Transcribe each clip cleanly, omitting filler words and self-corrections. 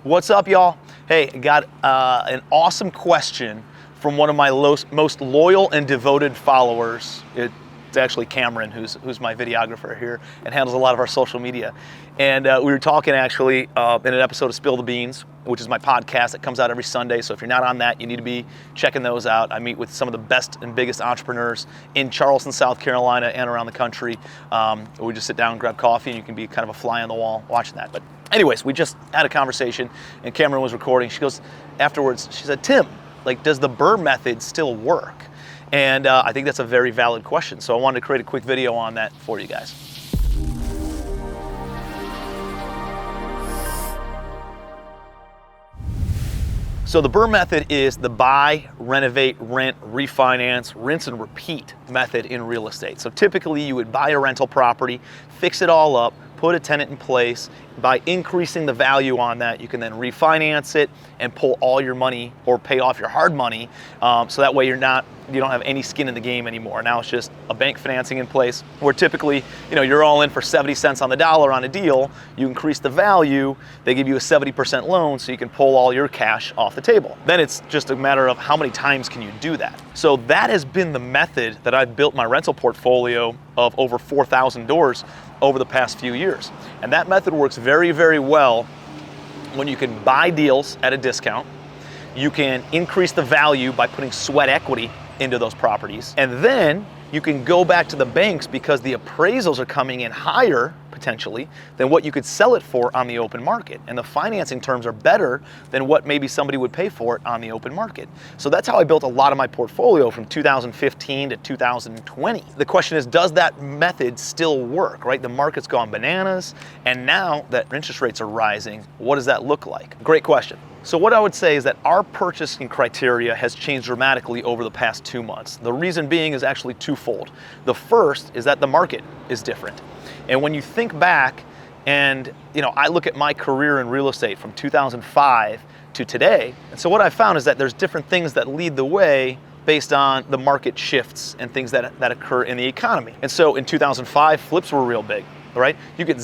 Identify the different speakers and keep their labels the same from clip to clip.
Speaker 1: What's up, y'all? Hey, got an awesome question from one of my most loyal and devoted followers. It's actually Cameron, who's my videographer here and handles a lot of our social media. And we were talking actually in an episode of Spill the Beans, which is my podcast that comes out every Sunday. So if you're not on that, you need to be checking those out. I meet with some of the best and biggest entrepreneurs in Charleston, South Carolina, and around the country. We just sit down and grab coffee, and you can be kind of a fly on the wall watching that. But anyways, we just had a conversation, and Cameron was recording. She goes, afterwards, she said, Tim, like, does the BRRRR method still work? And I think that's a very valid question. So I wanted to create a quick video on that for you guys. So the BRRRR method is the buy, renovate, rent, refinance, rinse and repeat method in real estate. So typically you would buy a rental property, fix it all up, put a tenant in place. By increasing the value on that, you can then refinance it and pull all your money or pay off your hard money. So that way you don't have any skin in the game anymore. Now it's just a bank financing in place where typically, you're all in for 70 cents on the dollar on a deal. You increase the value, they give you a 70% loan so you can pull all your cash off the table. Then it's just a matter of how many times can you do that. So that has been the method that I've built my rental portfolio of over 4,000 doors over the past few years. And that method works very, very well when you can buy deals at a discount. You can increase the value by putting sweat equity into those properties. And then you can go back to the banks because the appraisals are coming in higher, potentially, than what you could sell it for on the open market. And the financing terms are better than what maybe somebody would pay for it on the open market. So that's how I built a lot of my portfolio from 2015 to 2020. The question is, does that method still work, right? The market's gone bananas, and now that interest rates are rising, what does that look like? Great question. So what I would say is that our purchasing criteria has changed dramatically over the past 2 months. The reason being is actually twofold. The first is that the market is different. And when you think back and, I look at my career in real estate from 2005 to today, and so what I found is that there's different things that lead the way based on the market shifts and things that occur in the economy. And so in 2005, flips were real big, right? You get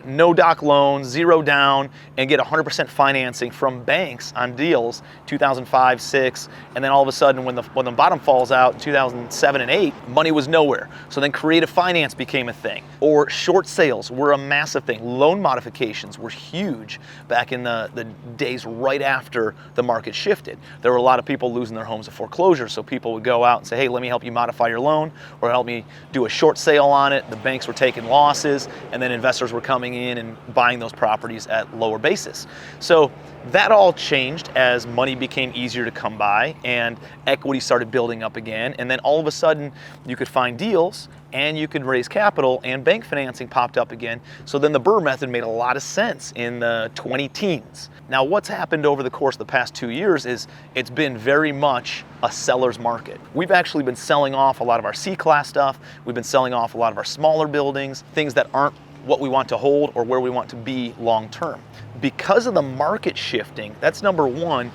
Speaker 1: no doc loans, zero down, and get 100% financing from banks on deals, 2005, 6, and then all of a sudden when the bottom falls out in 2007 and 8, money was nowhere. So then creative finance became a thing. Or short sales were a massive thing. Loan modifications were huge back in the days right after the market shifted. There were a lot of people losing their homes to foreclosure, so people would go out and say, hey, let me help you modify your loan, or help me do a short sale on it. The banks were taking losses, and then investors were coming in and buying those properties at lower basis. So that all changed as money became easier to come by and equity started building up again. And then all of a sudden you could find deals and you could raise capital and bank financing popped up again. So then the BRRRR method made a lot of sense in the 2010s. Now what's happened over the course of the past 2 years is it's been very much a seller's market. We've actually been selling off a lot of our C-class stuff. We've been selling off a lot of our smaller buildings, things that aren't what we want to hold or where we want to be long term. Because of the market shifting, that's number one,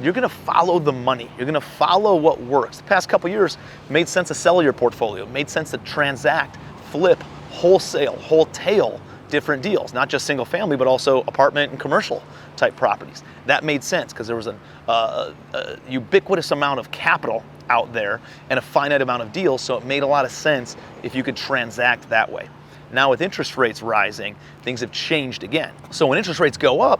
Speaker 1: you're gonna follow the money. You're gonna follow what works. The past couple years, it made sense to sell your portfolio. It made sense to transact, flip, wholesale different deals, not just single family, but also apartment and commercial type properties. That made sense because there was a ubiquitous amount of capital out there and a finite amount of deals, so it made a lot of sense if you could transact that way. Now with interest rates rising, things have changed again. So when interest rates go up,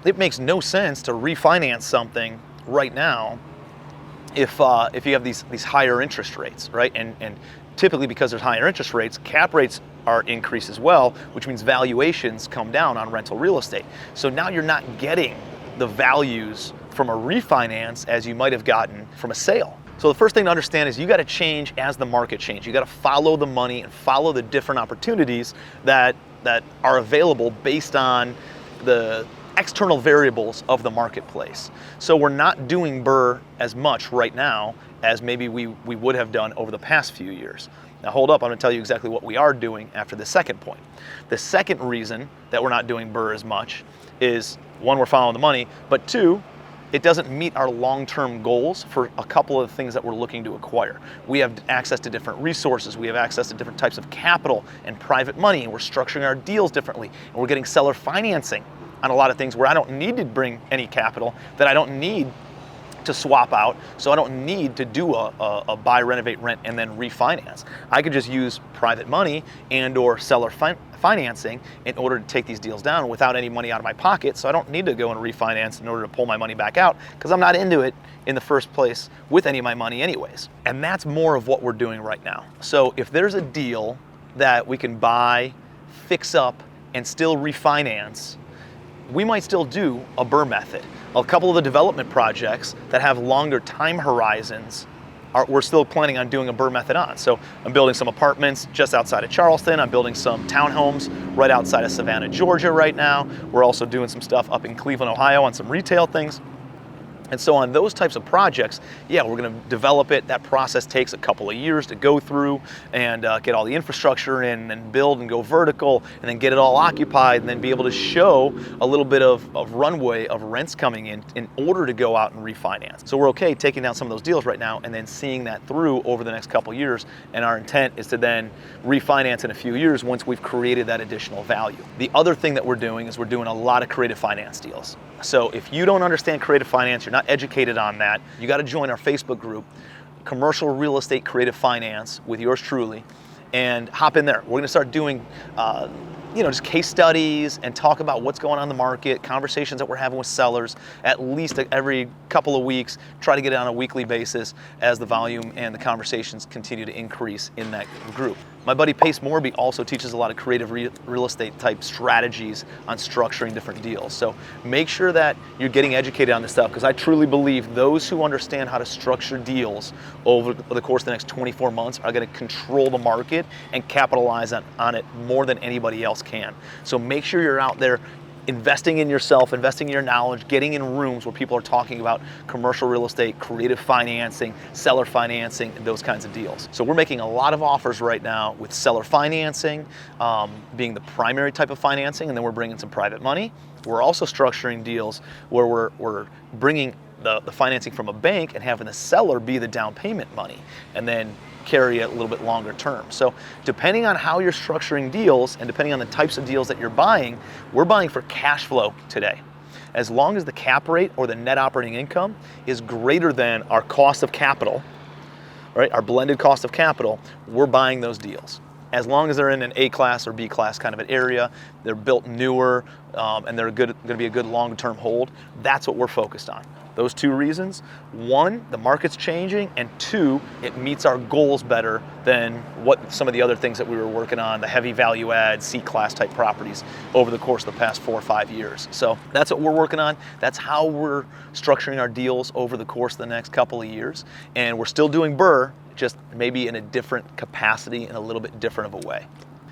Speaker 1: it makes no sense to refinance something right now if you have these higher interest rates, right? And typically because there's higher interest rates, cap rates are increased as well, which means valuations come down on rental real estate. So now you're not getting the values from a refinance as you might have gotten from a sale. So the first thing to understand is you got to change as the market changes. You got to follow the money and follow the different opportunities that are available based on the external variables of the marketplace. So we're not doing BRRRR as much right now as maybe we would have done over the past few years. Now hold up, I'm going to tell you exactly what we are doing after the second point. The second reason that we're not doing BRRRR as much is, one, we're following the money, but two, it doesn't meet our long-term goals for a couple of things that we're looking to acquire. We have access to different resources, we have access to different types of capital and private money, and we're structuring our deals differently, and we're getting seller financing on a lot of things where I don't need to bring any capital, that I don't need to swap out, so I don't need to do a buy, renovate, rent, and then refinance. I could just use private money and or seller financing in order to take these deals down without any money out of my pocket, so I don't need to go and refinance in order to pull my money back out, because I'm not into it in the first place with any of my money anyways. And that's more of what we're doing right now. So if there's a deal that we can buy, fix up, and still refinance, we might still do a BRRRR method. A couple of the development projects that have longer time horizons, we're still planning on doing a BRRRR method on. So I'm building some apartments just outside of Charleston. I'm building some townhomes right outside of Savannah, Georgia right now. We're also doing some stuff up in Cleveland, Ohio on some retail things. And so on those types of projects, yeah, we're gonna develop it. That process takes a couple of years to go through and get all the infrastructure in and build and go vertical and then get it all occupied and then be able to show a little bit of runway of rents coming in order to go out and refinance. So we're okay taking down some of those deals right now and then seeing that through over the next couple of years. And our intent is to then refinance in a few years once we've created that additional value. The other thing that we're doing is we're doing a lot of creative finance deals. So if you don't understand creative finance, you're not educated on that, you got to join our Facebook group, Commercial Real Estate Creative Finance, with yours truly, and hop in there. We're going to start doing just case studies and talk about what's going on in the market, conversations that we're having with sellers at least every couple of weeks, try to get it on a weekly basis as the volume and the conversations continue to increase in that group. My buddy Pace Morby also teaches a lot of creative real estate type strategies on structuring different deals. So make sure that you're getting educated on this stuff, because I truly believe those who understand how to structure deals over the course of the next 24 months are going to control the market and capitalize on it more than anybody else can. So make sure you're out there investing in yourself, investing in your knowledge, getting in rooms where people are talking about commercial real estate, creative financing, seller financing, and those kinds of deals. So we're making a lot of offers right now with seller financing being the primary type of financing, and then we're bringing some private money. We're also structuring deals where we're bringing the financing from a bank and having the seller be the down payment money, and then carry it a little bit longer term. So depending on how you're structuring deals and depending on the types of deals that you're buying, we're buying for cash flow today. As long as the cap rate or the net operating income is greater than our cost of capital, right, our blended cost of capital, we're buying those deals. As long as they're in an A class or B class kind of an area, they're built newer, and they're going to be a good long-term hold, that's what we're focused on. Those two reasons: one, the market's changing, and two, it meets our goals better than what some of the other things that we were working on, the heavy value add, C-class type properties over the course of the past 4 or 5 years. So that's what we're working on. That's how we're structuring our deals over the course of the next couple of years. And we're still doing BRRRR, just maybe in a different capacity and a little bit different of a way.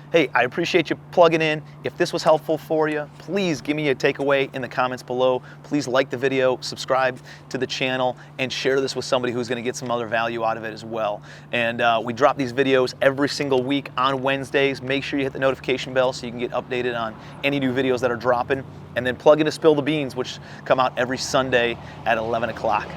Speaker 1: Hey, I appreciate you plugging in. If this was helpful for you, please give me a takeaway in the comments below. Please like the video, subscribe to the channel, and share this with somebody who's going to get some other value out of it as well. And we drop these videos every single week on Wednesdays. Make sure you hit the notification bell so you can get updated on any new videos that are dropping. And then plug in to Spill the Beans, which come out every Sunday at 11 o'clock.